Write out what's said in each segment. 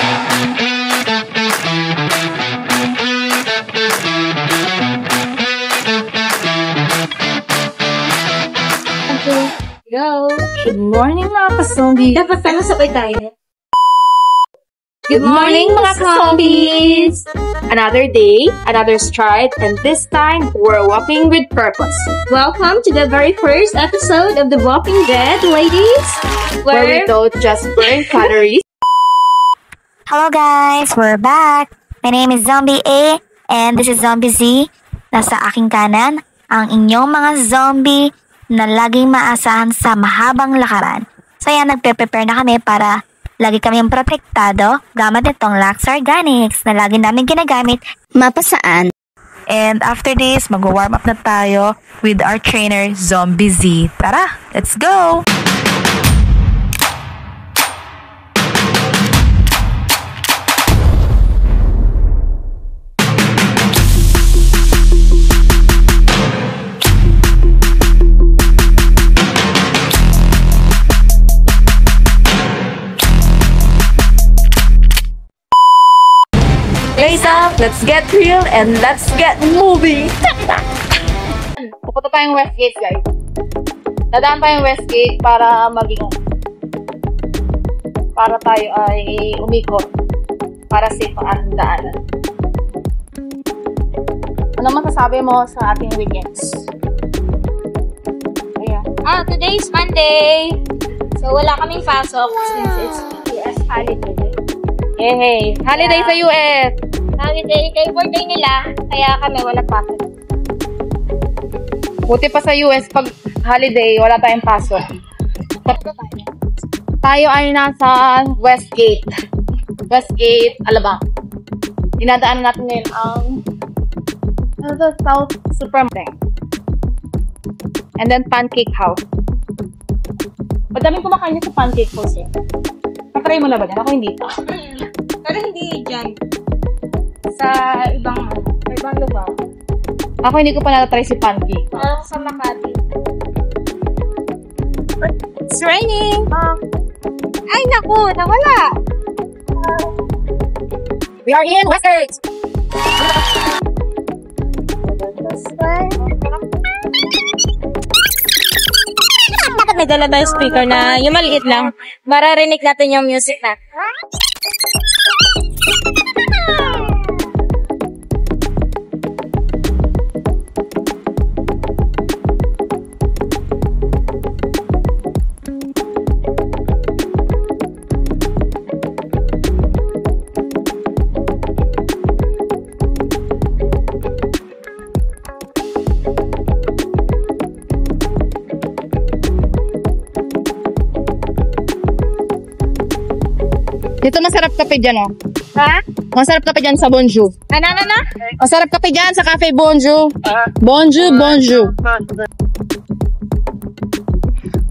Go! Good morning mga ka-zombie! Dapat pala sabay tayo. Good morning mga ka-zombies! Another day, another stride, and this time, we're walking with purpose. Welcome to the very first episode of The Walking Dead, ladies! Where we don't just burn calories. Hello guys! We're back! My name is Zombie A, and this is Zombie Z. Nasa aking kanan, ang inyong mga zombie na laging maasahan sa mahabang lakaran. So yan, nagpe-prepare na kami para lagi kaming protektado gamit itong Lux Organics na lagi namin ginagamit mapasaan. And after this, mag-warm up na tayo with our trainer, Zombie Z. Tara, let's go! Raise up, let's get real, and let's get moving! Pupunta tayong Westgate, guys. Dadaan tayong Westgate para tayo ay umikot para safe ang ating daanan. Ano masasabi mo sa ating weekends? Ayan. Today's Monday! So, wala kaming pasok since it's US holiday. Hey, holiday sa US! Holiday, kay birthday nila, kaya kami wala pasok. Buti pa sa US, pag holiday, wala tayong pasok. Tayo ay nasa Westgate. Westgate, Alabang. Dinadaan natin ngayon ang South Supermarket. And then Pancake House. Madaming kumakain sa Pancake House eh. Patry mo na ba yan? Ako hindi pa. Pero hindi dyan. Sa ibang lugar. Ako hindi ko pa natatry si Pancake. Sa Makati. It's raining! Ay, naku! Nawala! We are in Westgate! Dapat may dala tayong speaker na yung maliit lang. Mararinig natin yung music na. Dito masarap kape dyan, oh. Ha? Masarap kape dyan sa Bonjour. Ano? Masarap kape dyan sa Cafe Bonjour. Bonjour.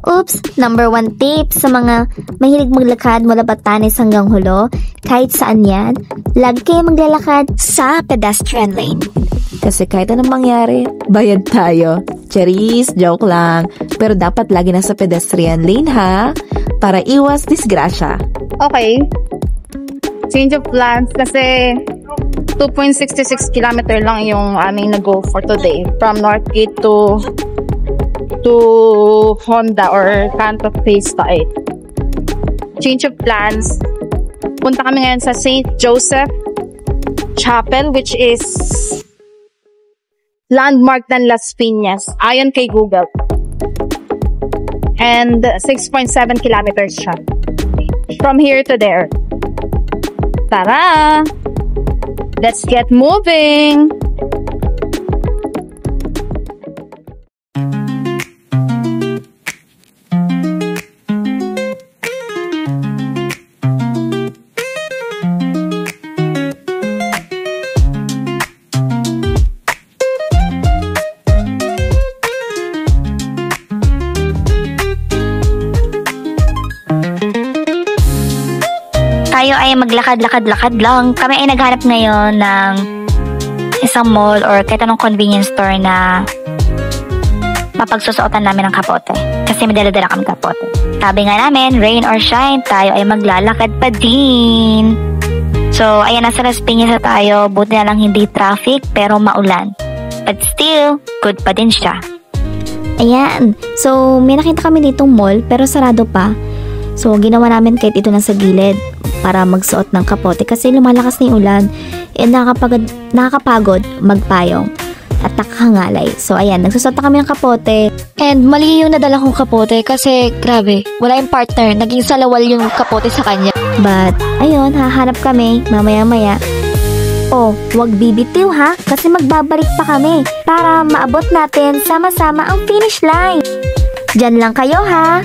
Oops! Number 1 tip sa mga mahilig maglakad mula Batanes hanggang Hulo, kahit saan yan, lagi kayo maglalakad sa pedestrian lane. Kasi kahit anong mangyari, bayad tayo. Charis, joke lang. Pero dapat lagi nasa pedestrian lane ha, para iwas disgrasya. Okay. Change of plans kasi 2.66 kilometer lang yung aming nag-go for today. From Northgate to Honda or Canto Phase 8. Change of plans. Punta kami ngayon sa St. Joseph Chapel, which is landmark ng Las Piñas ayon kay Google. And 6.7 kilometers siya. From here to there. Tara! Let's get moving! Tayo ay maglakad-lakad-lakad lang. Kami ay naghanap ngayon ng isang mall or kahit anong convenience store na mapagsusuotan namin ng kapote. Kasi may dala-dala kami kapote. Sabi nga namin, rain or shine, tayo ay maglalakad pa din. So, ayan, nasa Las Piñas na tayo. Buti na lang hindi traffic, pero maulan. But still, good pa din siya. Ayan. So, may nakita kami ditong mall, pero sarado pa. So, ginawa namin kahit ito lang sa gilid para magsuot ng kapote kasi lumalakas na yung ulan. And nakakapagod magpayong at nakakangalay. So, ayan, nagsusot na kami ng kapote. And mali yung nadala kong kapote kasi grabe, wala yung partner. Naging salawal yung kapote sa kanya. But, ayun, hahanap kami mamaya-maya. Oh, wag bibitiw ha, kasi magbabalik pa kami para maabot natin sama-sama ang finish line. Diyan lang kayo ha.